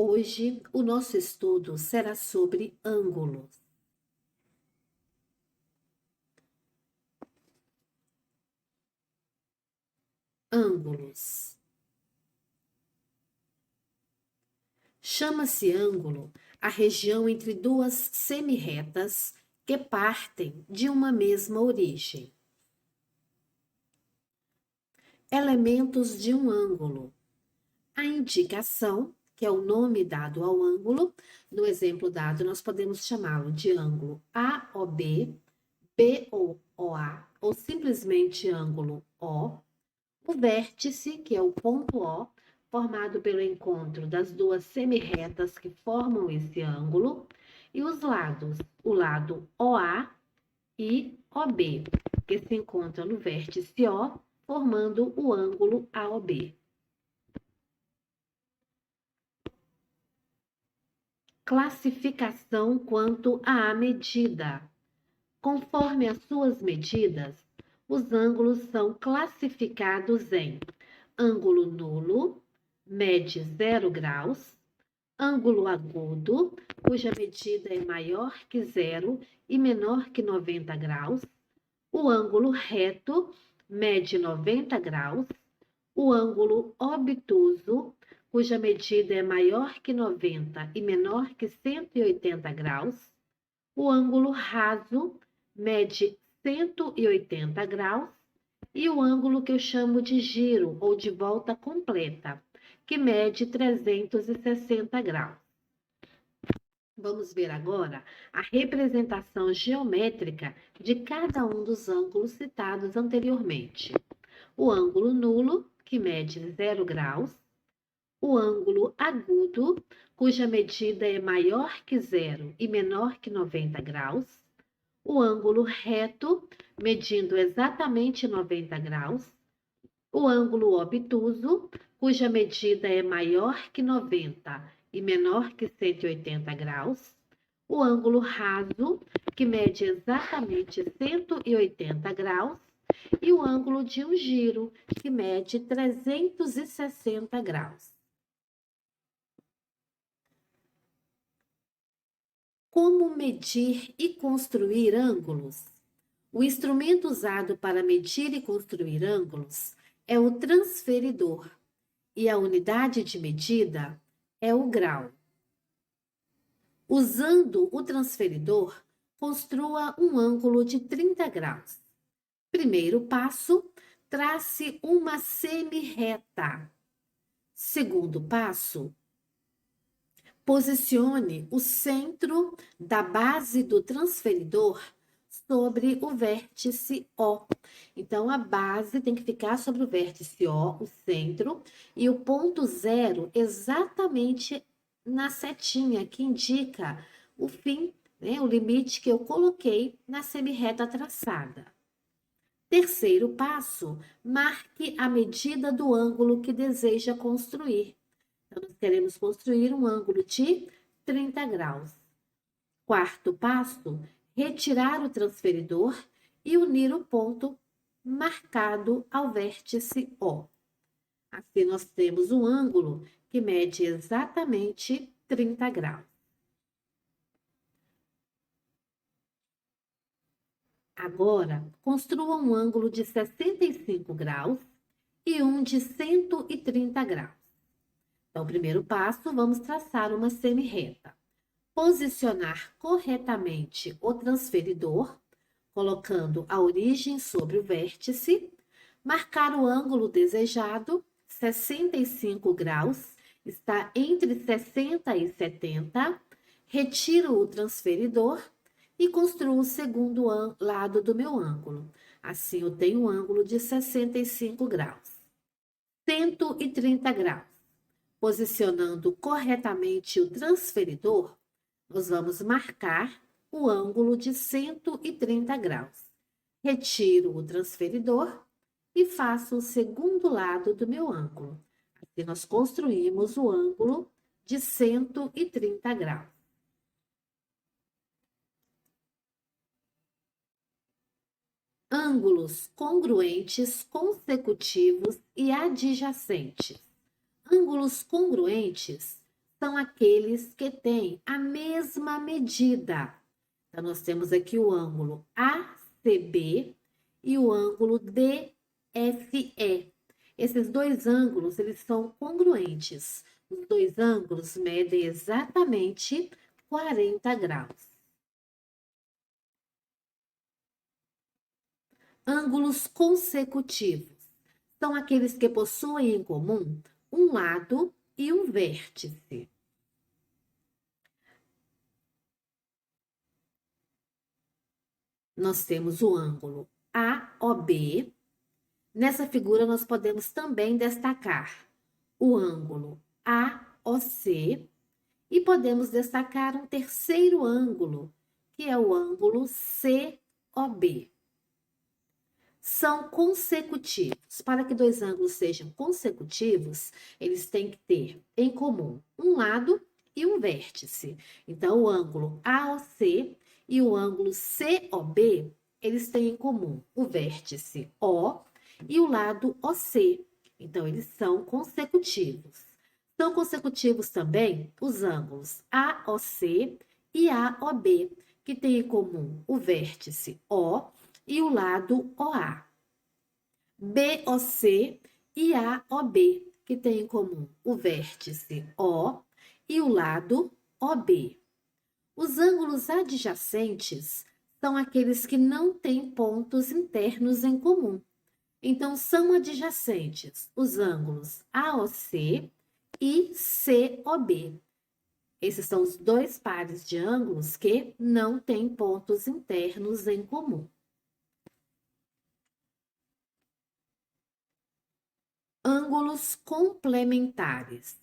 Hoje, o nosso estudo será sobre ângulos. Ângulos. Chama-se ângulo a região entre duas semirretas que partem de uma mesma origem. Elementos de um ângulo. A indicação, que é o nome dado ao ângulo. No exemplo dado, nós podemos chamá-lo de ângulo AOB, BOA, ou simplesmente ângulo O. O vértice, que é o ponto O, formado pelo encontro das duas semirretas que formam esse ângulo, e os lados, o lado OA e OB, que se encontram no vértice O, formando o ângulo AOB. Classificação quanto à medida. Conforme as suas medidas, os ângulos são classificados em ângulo nulo, mede 0 graus, ângulo agudo, cuja medida é maior que 0 e menor que 90 graus, o ângulo reto, mede 90 graus, o ângulo obtuso, cuja medida é maior que 90 e menor que 180 graus, o ângulo raso, mede 180 graus, e o ângulo que eu chamo de giro ou de volta completa, que mede 360 graus. Vamos ver agora a representação geométrica de cada um dos ângulos citados anteriormente. O ângulo nulo, que mede 0 graus, o ângulo agudo, cuja medida é maior que 0 e menor que 90 graus, o ângulo reto, medindo exatamente 90 graus, o ângulo obtuso, cuja medida é maior que 90 e menor que 180 graus, o ângulo raso, que mede exatamente 180 graus, e o ângulo de um giro, que mede 360 graus. Como medir e construir ângulos? O instrumento usado para medir e construir ângulos é o transferidor e a unidade de medida é o grau. Usando o transferidor, construa um ângulo de 30 graus. Primeiro passo, trace uma semirreta. Segundo passo, posicione o centro da base do transferidor sobre o vértice O. Então, a base tem que ficar sobre o vértice O, o centro, e o ponto zero exatamente na setinha que indica o fim, né, o limite que eu coloquei na semirreta traçada. Terceiro passo, marque a medida do ângulo que deseja construir. Então, nós queremos construir um ângulo de 30 graus. Quarto passo, retirar o transferidor e unir o ponto marcado ao vértice O. Assim, nós temos um ângulo que mede exatamente 30 graus. Agora, construa um ângulo de 65 graus e um de 130 graus. Então, primeiro passo, vamos traçar uma semirreta. Posicionar corretamente o transferidor, colocando a origem sobre o vértice, marcar o ângulo desejado, 65 graus, está entre 60 e 70, retiro o transferidor e construo o segundo lado do meu ângulo. Assim, eu tenho um ângulo de 65 graus. 130 graus. Posicionando corretamente o transferidor, nós vamos marcar o ângulo de 130 graus. Retiro o transferidor e faço o segundo lado do meu ângulo. Assim, nós construímos o ângulo de 130 graus. Ângulos congruentes, consecutivos e adjacentes. Ângulos congruentes são aqueles que têm a mesma medida. Então, nós temos aqui o ângulo ACB e o ângulo DFE. Esses dois ângulos, eles são congruentes. Os dois ângulos medem exatamente 40 graus. Ângulos consecutivos são aqueles que possuem em comum um lado e um vértice. Nós temos o ângulo AOB. Nessa figura, nós podemos também destacar o ângulo AOC e podemos destacar um terceiro ângulo, que é o ângulo COB. São consecutivos. Para que dois ângulos sejam consecutivos, eles têm que ter em comum um lado e um vértice. Então, o ângulo AOC e o ângulo COB, eles têm em comum o vértice O e o lado OC. Então, eles são consecutivos. São consecutivos também os ângulos AOC e AOB, que têm em comum o vértice O e o lado OA. BOC e AOB, que têm em comum o vértice O e o lado OB. Os ângulos adjacentes são aqueles que não têm pontos internos em comum. Então, são adjacentes os ângulos AOC e COB. Esses são os dois pares de ângulos que não têm pontos internos em comum. Ângulos complementares.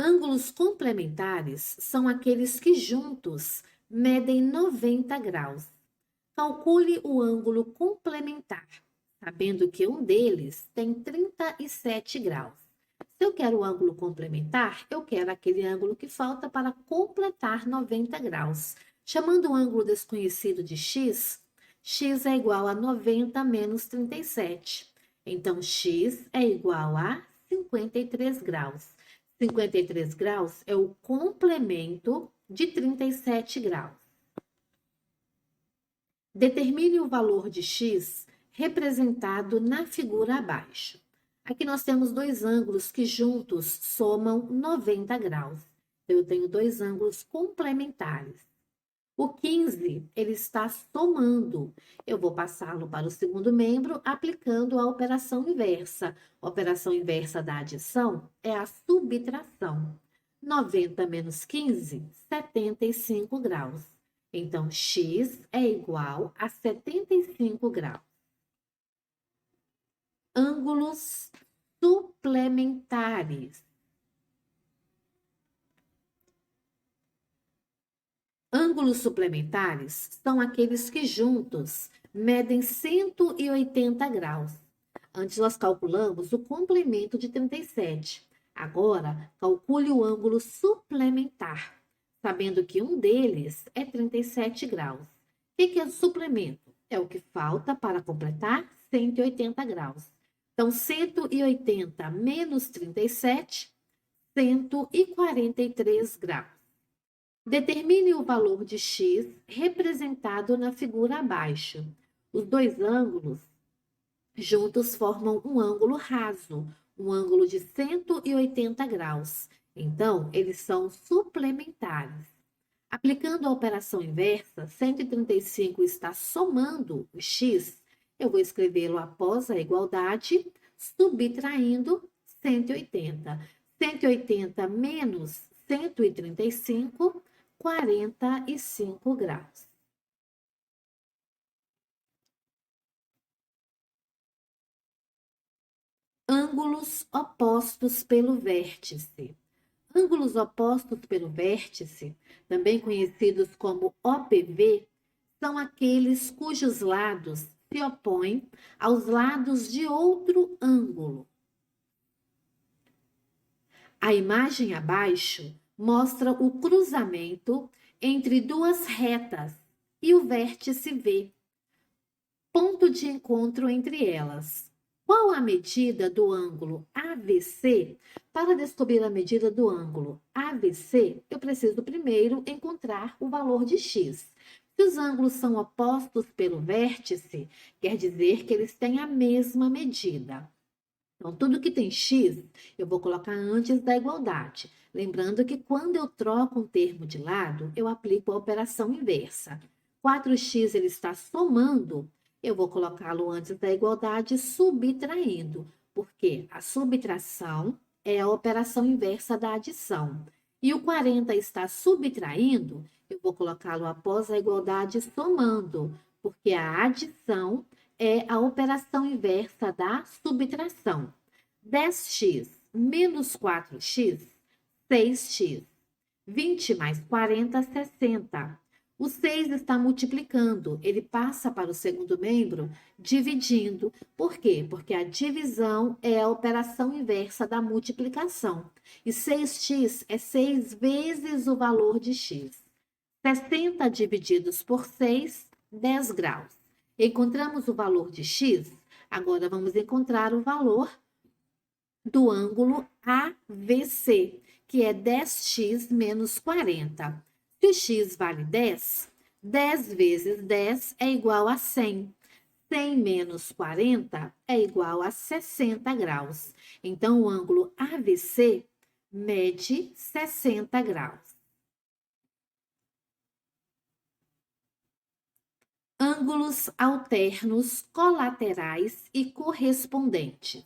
Ângulos complementares são aqueles que juntos medem 90 graus. Calcule o ângulo complementar, sabendo que um deles tem 37 graus. Se eu quero o ângulo complementar, eu quero aquele ângulo que falta para completar 90 graus. Chamando o ângulo desconhecido de x, x é igual a 90 menos 37. Então, x é igual a 53 graus. 53 graus é o complemento de 37 graus. Determine o valor de x representado na figura abaixo. Aqui nós temos dois ângulos que juntos somam 90 graus. Eu tenho dois ângulos complementares. O 15, ele está somando. Eu vou passá-lo para o segundo membro aplicando a operação inversa. A operação inversa da adição é a subtração. 90 menos 15, 75 graus. Então, x é igual a 75 graus. Ângulos suplementares. Ângulos suplementares são aqueles que juntos medem 180 graus. Antes nós calculamos o complemento de 37. Agora, calcule o ângulo suplementar, sabendo que um deles é 37 graus. O que é o suplemento? É o que falta para completar 180 graus. Então, 180 menos 37, 143 graus. Determine o valor de x representado na figura abaixo. Os dois ângulos juntos formam um ângulo raso, um ângulo de 180 graus. Então, eles são suplementares. Aplicando a operação inversa, 135 está somando o x, eu vou escrevê-lo após a igualdade, subtraindo 180. 180 menos 135, 45 graus. Ângulos opostos pelo vértice. Ângulos opostos pelo vértice, também conhecidos como OPV, são aqueles cujos lados se opõem aos lados de outro ângulo. A imagem abaixo mostra o cruzamento entre duas retas e o vértice V, ponto de encontro entre elas. Qual a medida do ângulo AVC? Para descobrir a medida do ângulo AVC, eu preciso primeiro encontrar o valor de x. Se os ângulos são opostos pelo vértice, quer dizer que eles têm a mesma medida. Então, tudo que tem x, eu vou colocar antes da igualdade. Lembrando que quando eu troco um termo de lado, eu aplico a operação inversa. 4x ele está somando, eu vou colocá-lo antes da igualdade subtraindo, porque a subtração é a operação inversa da adição. E o 40 está subtraindo, eu vou colocá-lo após a igualdade somando, porque a adição é a operação inversa da subtração. 10x menos 4x, 6x. 20 mais 40, 60. O 6 está multiplicando, ele passa para o segundo membro dividindo. Por quê? Porque a divisão é a operação inversa da multiplicação. E 6x é 6 vezes o valor de x. 60 divididos por 6, 10 graus. Encontramos o valor de x, agora vamos encontrar o valor do ângulo AVC, que é 10x menos 40. Se o x vale 10, 10 vezes 10 é igual a 100. 100 menos 40 é igual a 60 graus. Então, o ângulo AVC mede 60 graus. Ângulos alternos, colaterais e correspondentes.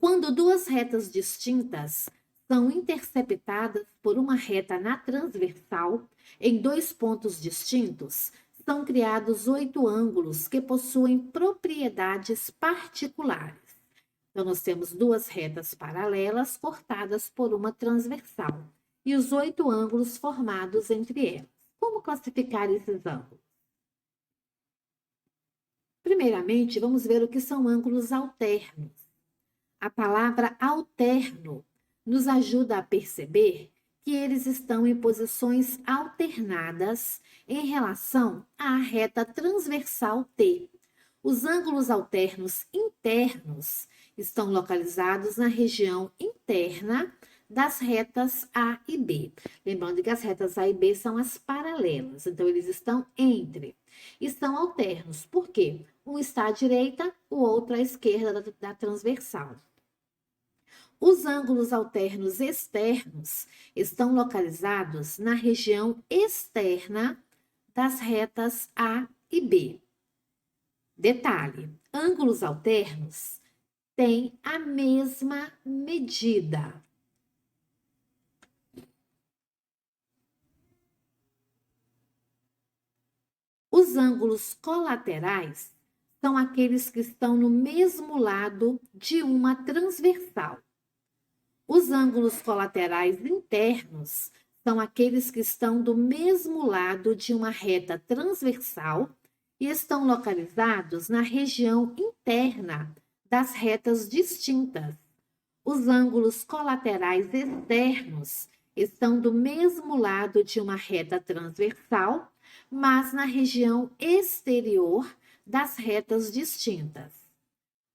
Quando duas retas distintas são interceptadas por uma reta na transversal, em dois pontos distintos, são criados 8 ângulos que possuem propriedades particulares. Então, nós temos duas retas paralelas cortadas por uma transversal e os 8 ângulos formados entre elas. Como classificar esses ângulos? Primeiramente, vamos ver o que são ângulos alternos. A palavra alterno nos ajuda a perceber que eles estão em posições alternadas em relação à reta transversal T. Os ângulos alternos internos estão localizados na região interna das retas A e B. Lembrando que as retas A e B são as paralelas, então eles estão entre. E são alternos, por quê? Um está à direita, o outro à esquerda da transversal. Os ângulos alternos externos estão localizados na região externa das retas A e B. Detalhe, ângulos alternos têm a mesma medida. Os ângulos colaterais são aqueles que estão no mesmo lado de uma transversal. Os ângulos colaterais internos são aqueles que estão do mesmo lado de uma reta transversal e estão localizados na região interna das retas distintas. Os ângulos colaterais externos estão do mesmo lado de uma reta transversal, mas na região exterior das retas distintas.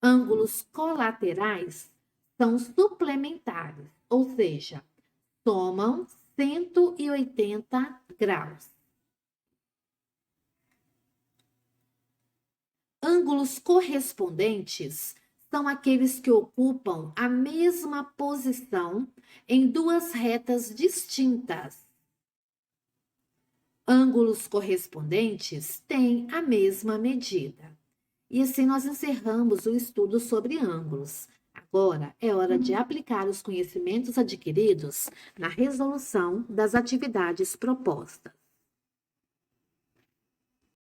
Ângulos colaterais são suplementares, ou seja, somam 180 graus. Ângulos correspondentes são aqueles que ocupam a mesma posição em duas retas distintas. Ângulos correspondentes têm a mesma medida. E assim nós encerramos o estudo sobre ângulos. Agora é hora de aplicar os conhecimentos adquiridos na resolução das atividades propostas.